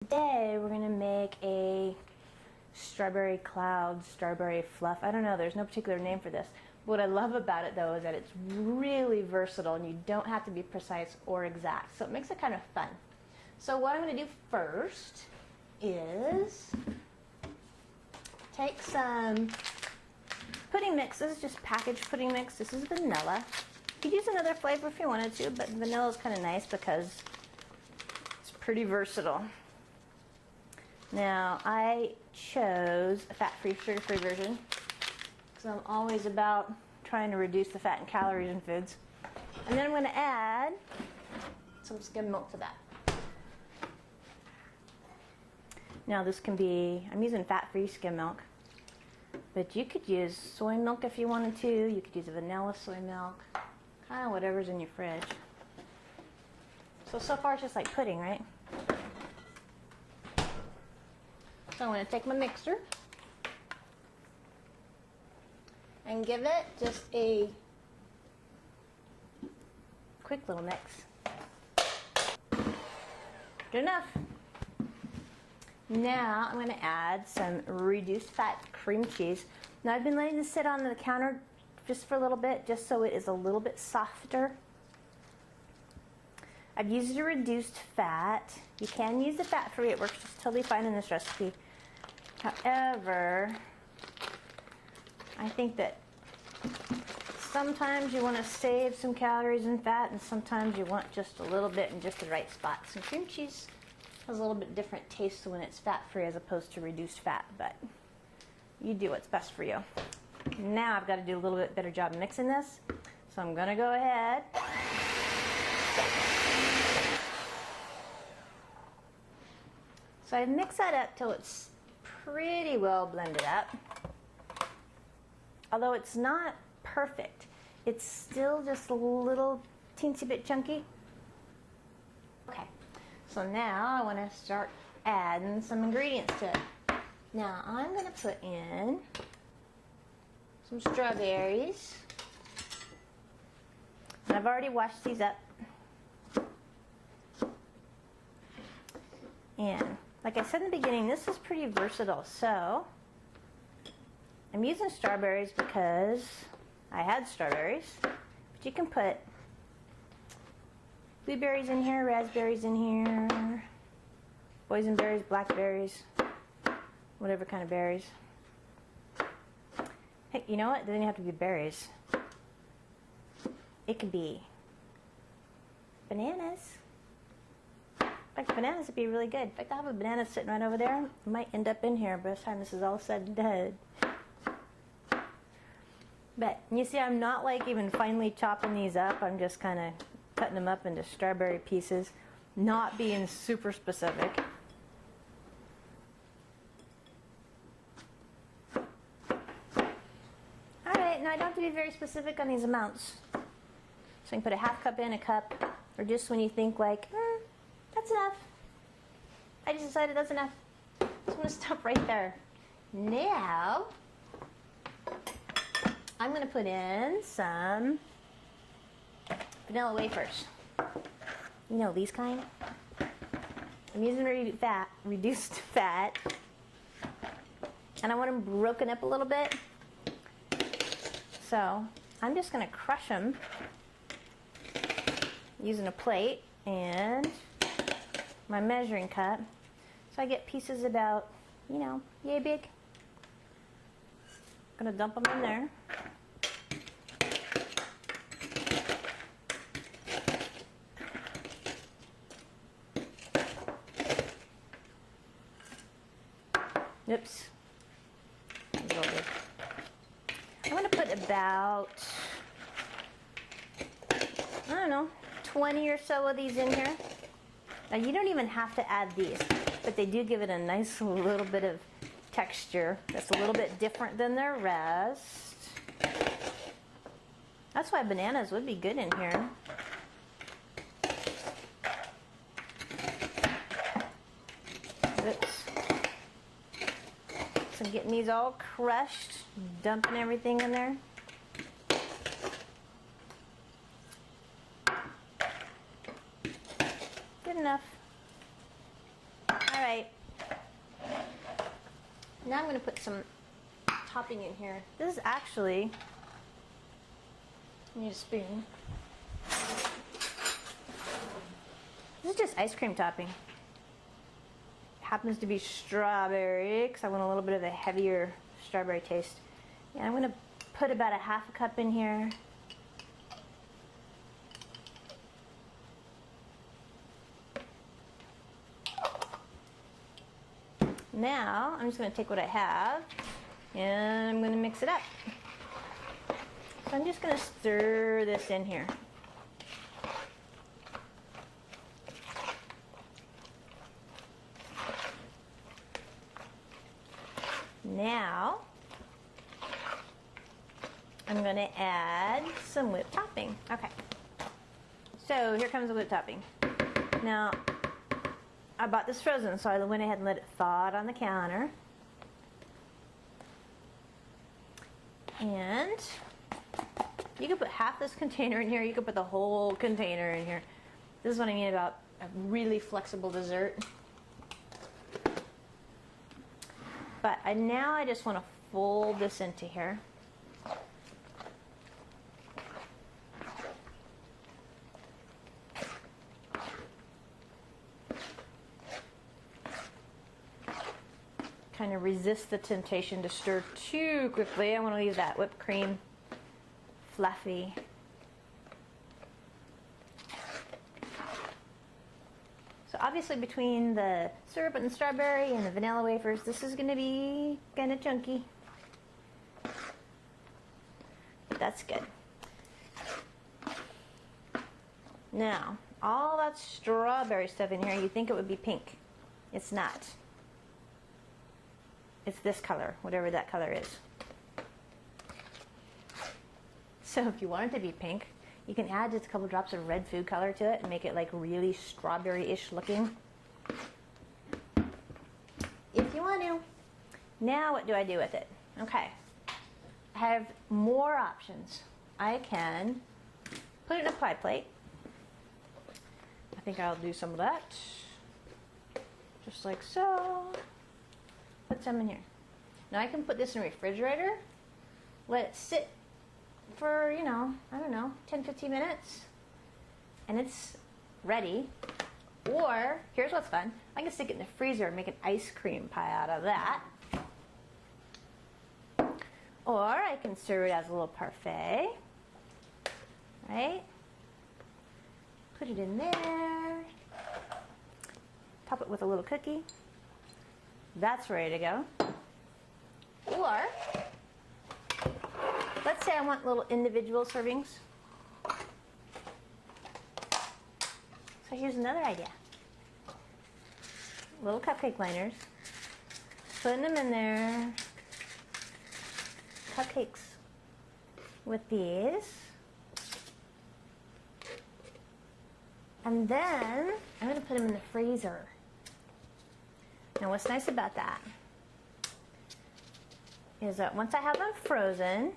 Today we're going to make a strawberry cloud, strawberry fluff. I don't know, there's no particular name for this. What I love about it though is that it's really versatile and you don't have to be precise or exact. So it makes it kind of fun. So what I'm going to do first is take some pudding mix. This is just packaged pudding mix. This is vanilla. You could use another flavor if you wanted to, but vanilla is kind of nice because it's pretty versatile. Now, I chose a fat-free, sugar-free version because I'm always about trying to reduce the fat and calories in foods. And then I'm going to add some skim milk to that. Now, this can be, I'm using fat-free skim milk, but you could use soy milk if you wanted to. You could use a vanilla soy milk, kind of whatever's in your fridge. So far it's just like pudding, right? So I'm going to take my mixer and give it just a quick little mix. Good enough. Now I'm going to add some reduced fat cream cheese. Now I've been letting this sit on the counter just for a little bit, just so it is a little bit softer. I've used a reduced fat. You can use the fat-free, it works just totally fine in this recipe. However, I think that sometimes you want to save some calories and fat, and sometimes you want just a little bit in just the right spot. Some cream cheese has a little bit different taste when it's fat-free as opposed to reduced fat, but you do what's best for you. Now I've got to do a little bit better job mixing this, so I'm going to go ahead. So I mix that up till it's pretty well blended up. Although it's not perfect, it's still just a little teensy bit chunky. Okay, so now I want to start adding some ingredients to it. Now I'm going to put in some strawberries. And I've already washed these up. And like I said in the beginning, this is pretty versatile. So I'm using strawberries because I had strawberries. But you can put blueberries in here, raspberries in here, boysenberries, blackberries, whatever kind of berries. Hey, you know what? It doesn't have to be berries. It could be bananas. In fact, bananas would be really good. In fact, I have a banana sitting right over there. It might end up in here by the time this is all said and done. But you see, I'm not like even finely chopping these up. I'm just kind of cutting them up into strawberry pieces, not being super specific. Alright, now I don't have to be very specific on these amounts. So you can put a half cup in, a cup, or just when you think like, that's enough. I just decided that's enough. So I'm going to stop right there. Now, I'm going to put in some vanilla wafers. You know, these kind. I'm using reduced fat. And I want them broken up a little bit. So, I'm just going to crush them using a plate and my measuring cup. So I get pieces about, you know, yay big. I'm going to dump them in there. Oops. That was a little big. I'm going to put about, I don't know, 20 or so of these in here. Now you don't even have to add these, but they do give it a nice little bit of texture that's a little bit different than the rest. That's why bananas would be good in here. Oops. So I'm getting these all crushed, dumping everything in there. Good enough. All right. Now I'm going to put some topping in here. This is actually, I need a spoon. This is just ice cream topping. It happens to be strawberry because I want a little bit of a heavier strawberry taste. And I'm going to put about a half a cup in here. Now, I'm just going to take what I have and I'm going to mix it up. So I'm just going to stir this in here. Now, I'm going to add some whipped topping. Okay. So here comes the whipped topping. Now, I bought this frozen, so I went ahead and let it thaw out on the counter. And you can put half this container in here. You can put the whole container in here. This is what I mean about a really flexible dessert. But now I just want to fold this into here. Kind of resist the temptation to stir too quickly. I want to leave that whipped cream fluffy. So obviously between the syrup and the strawberry and the vanilla wafers, this is going to be kind of chunky. That's good. Now, all that strawberry stuff in here, you think it would be pink. It's not. It's this color, whatever that color is. So if you want it to be pink, you can add just a couple drops of red food color to it and make it like really strawberry-ish looking. If you want to. Now what do I do with it? Okay. I have more options. I can put it in a pie plate. I think I'll do some of that. Just like so. Put some in here. Now I can put this in the refrigerator, let it sit for, you know, I don't know, 10-15 minutes, and it's ready. Or, here's what's fun, I can stick it in the freezer and make an ice cream pie out of that. Or I can serve it as a little parfait, right? Put it in there, top it with a little cookie. That's ready to go. Or, let's say I want little individual servings. So here's another idea. Little cupcake liners. Putting them in there. Cupcakes with these. And then I'm going to put them in the freezer. Now what's nice about that is that once I have them frozen,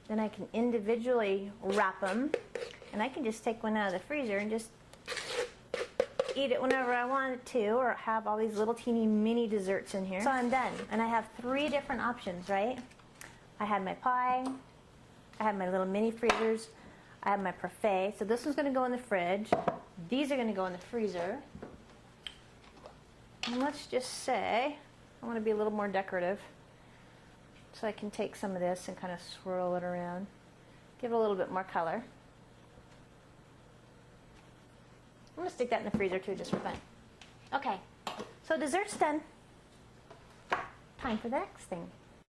then I can individually wrap them, and I can just take one out of the freezer and just eat it whenever I want to, or have all these little teeny mini desserts in here. So I'm done, and I have 3 different options, right? I had my pie, I have my little mini freezers, I have my parfait. So this one's going to go in the fridge. These are going to go in the freezer. And let's just say I want to be a little more decorative. So I can take some of this and kind of swirl it around. Give it a little bit more color. I'm going to stick that in the freezer too, just for fun. Okay, so dessert's done. Time for the next thing.